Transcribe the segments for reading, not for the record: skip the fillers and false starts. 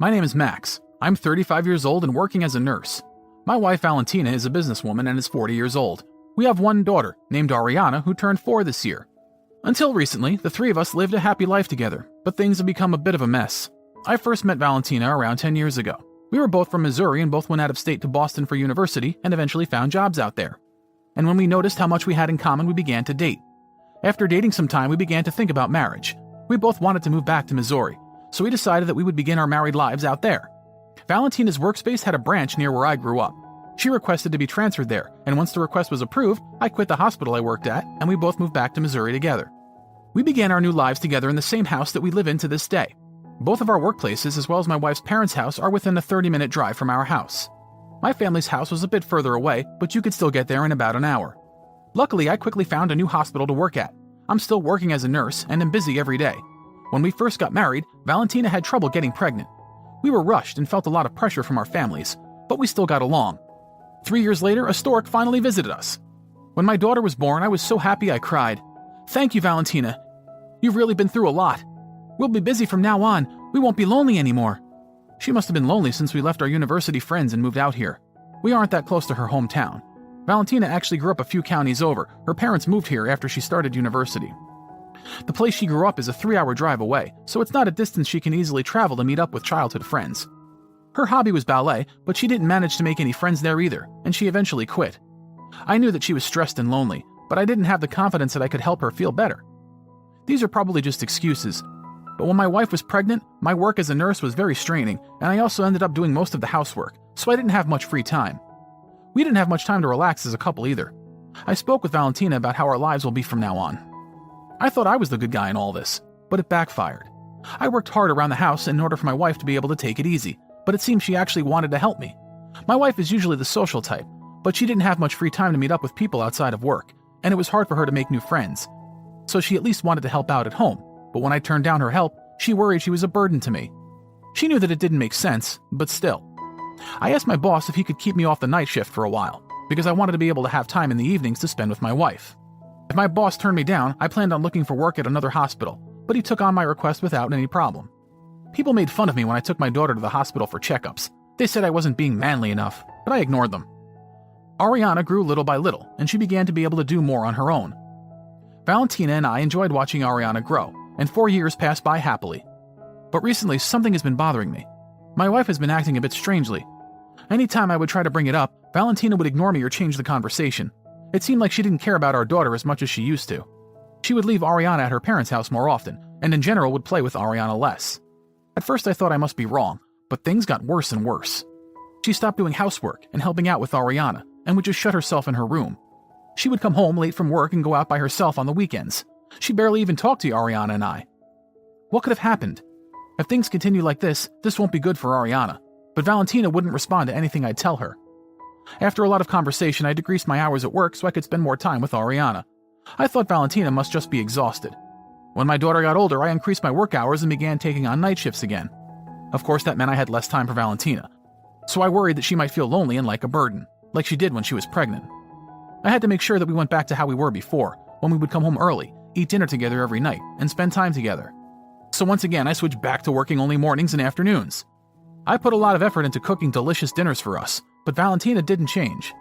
My name is Max. I'm 35 years old and working as a nurse. My wife Valentina is a businesswoman and is 40 years old. We have one daughter, named Ariana, who turned 4 this year. Until recently, the three of us lived a happy life together, but things have become a bit of a mess. I first met Valentina around 10 years ago. We were both from Missouri and both went out of state to Boston for university and eventually found jobs out there. And when we noticed how much we had in common, we began to date. After dating some time, we began to think about marriage. We both wanted to move back to Missouri, so we decided that we would begin our married lives out there. Valentina's workspace had a branch near where I grew up. She requested to be transferred there, and once the request was approved, I quit the hospital I worked at, and we both moved back to Missouri together. We began our new lives together in the same house that we live in to this day. Both of our workplaces, as well as my wife's parents' house, are within a 30-minute drive from our house. My family's house was a bit further away, but you could still get there in about an hour. Luckily, I quickly found a new hospital to work at. I'm still working as a nurse and am busy every day. When we first got married, Valentina had trouble getting pregnant. We were rushed and felt a lot of pressure from our families, but we still got along. 3 years later, a stork finally visited us. When my daughter was born, I was so happy I cried. "Thank you, Valentina. You've really been through a lot. We'll be busy from now on. We won't be lonely anymore." She must have been lonely since we left our university friends and moved out here. We aren't that close to her hometown. Valentina actually grew up a few counties over. Her parents moved here after she started university. The place she grew up is a 3-hour drive away, so it's not a distance she can easily travel to meet up with childhood friends. Her hobby was ballet, but she didn't manage to make any friends there either, and she eventually quit. I knew that she was stressed and lonely, but I didn't have the confidence that I could help her feel better. These are probably just excuses. But when my wife was pregnant, my work as a nurse was very straining, and I also ended up doing most of the housework, so I didn't have much free time. We didn't have much time to relax as a couple either. I spoke with Valentina about how our lives will be from now on. I thought I was the good guy in all this, but it backfired. I worked hard around the house in order for my wife to be able to take it easy, but it seemed she actually wanted to help me. My wife is usually the social type, but she didn't have much free time to meet up with people outside of work, and it was hard for her to make new friends. So she at least wanted to help out at home, but when I turned down her help, she worried she was a burden to me. She knew that it didn't make sense, but still. I asked my boss if he could keep me off the night shift for a while, because I wanted to be able to have time in the evenings to spend with my wife. If my boss turned me down, I planned on looking for work at another hospital, but he took on my request without any problem. People made fun of me when I took my daughter to the hospital for checkups. They said I wasn't being manly enough, but I ignored them. Ariana grew little by little, and she began to be able to do more on her own. Valentina and I enjoyed watching Ariana grow, and 4 years passed by happily. But recently, something has been bothering me. My wife has been acting a bit strangely. Anytime I would try to bring it up, Valentina would ignore me or change the conversation. It seemed like she didn't care about our daughter as much as she used to. She would leave Ariana at her parents' house more often, and in general would play with Ariana less. At first I thought I must be wrong, but things got worse and worse. She stopped doing housework and helping out with Ariana, and would just shut herself in her room. She would come home late from work and go out by herself on the weekends. She barely even talked to Ariana and I. What could have happened? If things continue like this won't be good for Ariana, but Valentina wouldn't respond to anything I'd tell her. After a lot of conversation, I decreased my hours at work so I could spend more time with Ariana. I thought Valentina must just be exhausted. When my daughter got older, I increased my work hours and began taking on night shifts again. Of course, that meant I had less time for Valentina, so I worried that she might feel lonely and like a burden, like she did when she was pregnant. I had to make sure that we went back to how we were before, when we would come home early, eat dinner together every night, and spend time together. So once again, I switched back to working only mornings and afternoons. I put a lot of effort into cooking delicious dinners for us, but Valentina didn't change.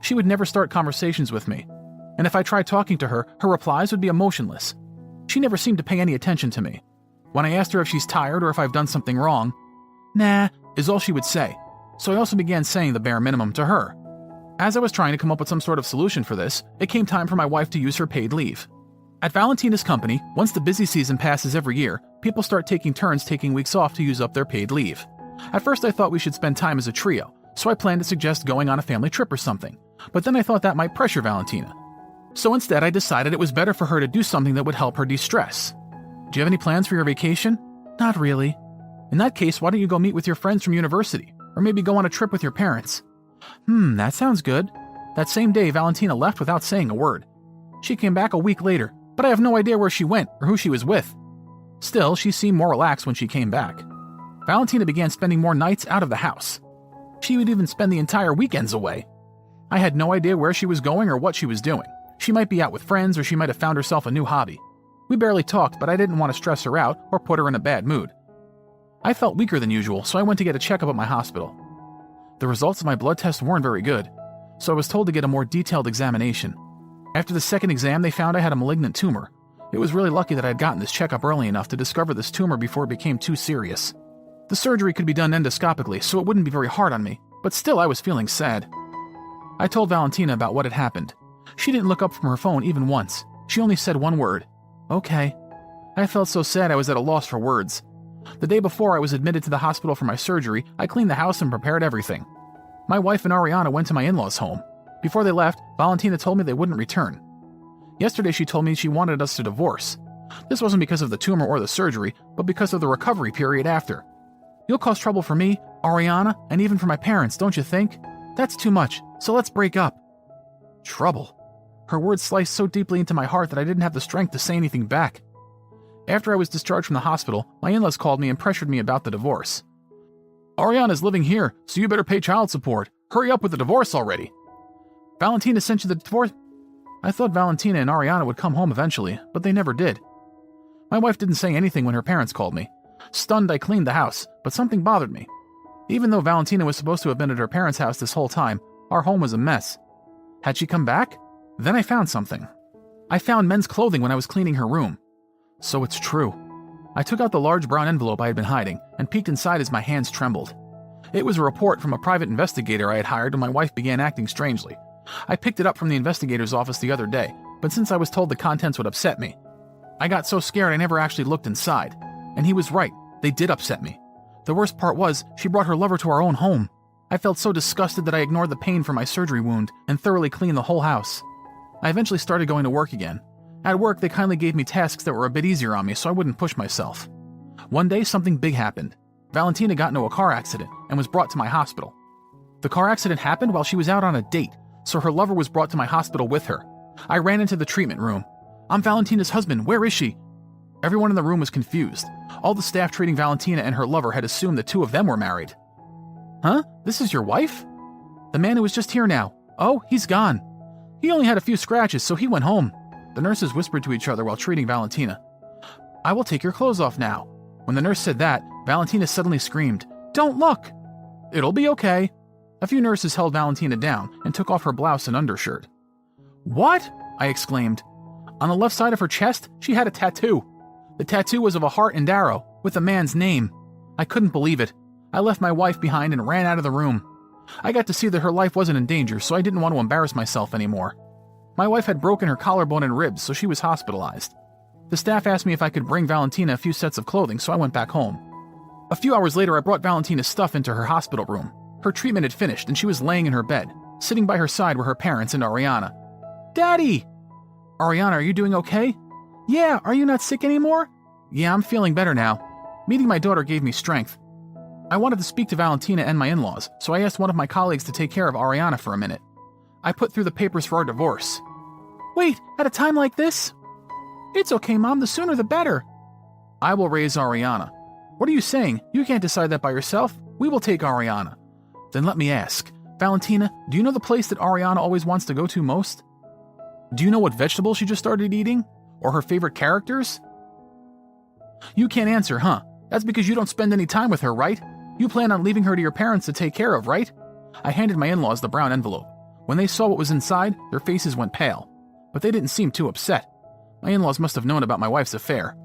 She would never start conversations with me, and if I tried talking to her, her replies would be emotionless. She never seemed to pay any attention to me. When I asked her if she's tired or if I've done something wrong, "Nah," is all she would say, so I also began saying the bare minimum to her. As I was trying to come up with some sort of solution for this, it came time for my wife to use her paid leave. At Valentina's company, once the busy season passes every year, people start taking turns taking weeks off to use up their paid leave. At first I thought we should spend time as a trio, so I planned to suggest going on a family trip or something, but then I thought that might pressure Valentina. So instead I decided it was better for her to do something that would help her de-stress. "Do you have any plans for your vacation?" "Not really." "In that case, why don't you go meet with your friends from university, or maybe go on a trip with your parents?" That sounds good." That same day, Valentina left without saying a word. She came back a week later, but I have no idea where she went or who she was with. Still, she seemed more relaxed when she came back. Valentina began spending more nights out of the house. She would even spend the entire weekends away. I had no idea where she was going or what she was doing. She might be out with friends or she might have found herself a new hobby. We barely talked, but I didn't want to stress her out or put her in a bad mood. I felt weaker than usual, so I went to get a checkup at my hospital. The results of my blood test weren't very good, so I was told to get a more detailed examination. After the second exam, they found I had a malignant tumor. It was really lucky that I had gotten this checkup early enough to discover this tumor before it became too serious. The surgery could be done endoscopically, so it wouldn't be very hard on me, but still I was feeling sad. I told Valentina about what had happened. She didn't look up from her phone even once. She only said one word, "Okay." I felt so sad I was at a loss for words. The day before I was admitted to the hospital for my surgery, I cleaned the house and prepared everything. My wife and Ariana went to my in-laws' home. Before they left, Valentina told me they wouldn't return. Yesterday she told me she wanted us to divorce. This wasn't because of the tumor or the surgery, but because of the recovery period after. "You'll cause trouble for me, Ariana, and even for my parents, don't you think? That's too much, so let's break up." Trouble. Her words sliced so deeply into my heart that I didn't have the strength to say anything back. After I was discharged from the hospital, my in-laws called me and pressured me about the divorce. "Ariana's living here, so you better pay child support. Hurry up with the divorce already." "Valentina sent you the divorce?" I thought Valentina and Ariana would come home eventually, but they never did. My wife didn't say anything when her parents called me. Stunned, I cleaned the house, but something bothered me. Even though Valentina was supposed to have been at her parents' house this whole time, our home was a mess. Had she come back? Then I found something. I found men's clothing when I was cleaning her room. So it's true. I took out the large brown envelope I had been hiding and peeked inside as my hands trembled. It was a report from a private investigator I had hired when my wife began acting strangely. I picked it up from the investigator's office the other day, but since I was told the contents would upset me, I got so scared I never actually looked inside. And he was right, they did upset me. The worst part was, she brought her lover to our own home. I felt so disgusted that I ignored the pain from my surgery wound and thoroughly cleaned the whole house. I eventually started going to work again. At work, they kindly gave me tasks that were a bit easier on me so I wouldn't push myself. One day, something big happened. Valentina got into a car accident and was brought to my hospital. The car accident happened while she was out on a date, so her lover was brought to my hospital with her. I ran into the treatment room. "I'm Valentina's husband, where is she?" Everyone in the room was confused. All the staff treating Valentina and her lover had assumed the two of them were married. "Huh? This is your wife?" "The man who was just here now. Oh, he's gone. He only had a few scratches, so he went home." The nurses whispered to each other while treating Valentina. "I will take your clothes off now." When the nurse said that, Valentina suddenly screamed, "Don't look!" "It'll be okay." A few nurses held Valentina down and took off her blouse and undershirt. "What?" I exclaimed. On the left side of her chest, she had a tattoo. The tattoo was of a heart and arrow, with a man's name. I couldn't believe it. I left my wife behind and ran out of the room. I got to see that her life wasn't in danger, so I didn't want to embarrass myself anymore. My wife had broken her collarbone and ribs, so she was hospitalized. The staff asked me if I could bring Valentina a few sets of clothing, so I went back home. A few hours later, I brought Valentina's stuff into her hospital room. Her treatment had finished, and she was laying in her bed. Sitting by her side were her parents and Ariana. "Daddy!" "Ariana, are you doing okay?" "Yeah, are you not sick anymore?" "Yeah, I'm feeling better now." Meeting my daughter gave me strength. I wanted to speak to Valentina and my in-laws, so I asked one of my colleagues to take care of Ariana for a minute. I put through the papers for our divorce. "Wait, at a time like this?" "It's okay, Mom, the sooner the better." "I will raise Ariana." "What are you saying? You can't decide that by yourself. We will take Ariana." "Then let me ask, Valentina, do you know the place that Ariana always wants to go to most? Do you know what vegetable she just started eating? Or her favorite characters?" "You can't answer, huh? That's because you don't spend any time with her, right? You plan on leaving her to your parents to take care of, right?" I handed my in-laws the brown envelope. When they saw what was inside, their faces went pale. But they didn't seem too upset. My in-laws must have known about my wife's affair.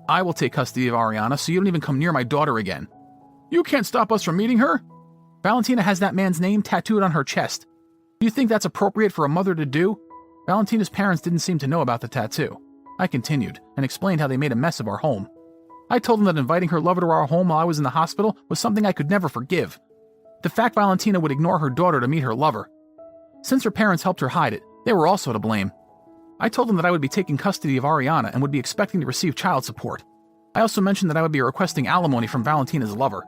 "I will take custody of Ariana so you don't even come near my daughter again." "You can't stop us from meeting her." "Valentina has that man's name tattooed on her chest. Do you think that's appropriate for a mother to do?" Valentina's parents didn't seem to know about the tattoo. I continued and explained how they made a mess of our home. I told them that inviting her lover to our home while I was in the hospital was something I could never forgive. The fact Valentina would ignore her daughter to meet her lover. Since her parents helped her hide it, they were also to blame. I told them that I would be taking custody of Ariana and would be expecting to receive child support. I also mentioned that I would be requesting alimony from Valentina's lover.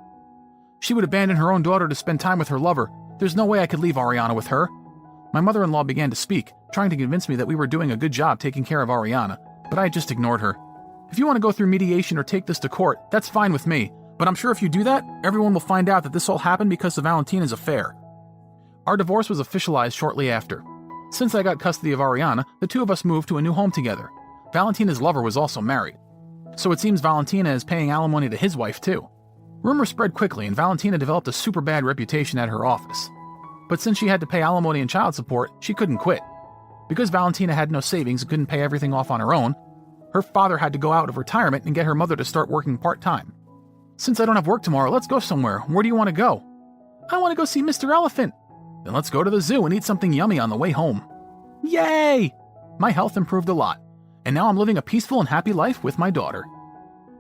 She would abandon her own daughter to spend time with her lover. There's no way I could leave Ariana with her. My mother-in-law began to speak, trying to convince me that we were doing a good job taking care of Ariana, but I just ignored her. "If you want to go through mediation or take this to court, that's fine with me, but I'm sure if you do that, everyone will find out that this all happened because of Valentina's affair." Our divorce was officialized shortly after. Since I got custody of Ariana, the two of us moved to a new home together. Valentina's lover was also married. So it seems Valentina is paying alimony to his wife too. Rumors spread quickly and Valentina developed a super bad reputation at her office. But since she had to pay alimony and child support, she couldn't quit. Because Valentina had no savings and couldn't pay everything off on her own, her father had to go out of retirement and get her mother to start working part-time. Since I don't have work tomorrow, let's go somewhere. Where do you want to go? I want to go see Mr. Elephant. Then let's go to the zoo and eat something yummy on the way home. Yay! My health improved a lot, and now I'm living a peaceful and happy life with my daughter.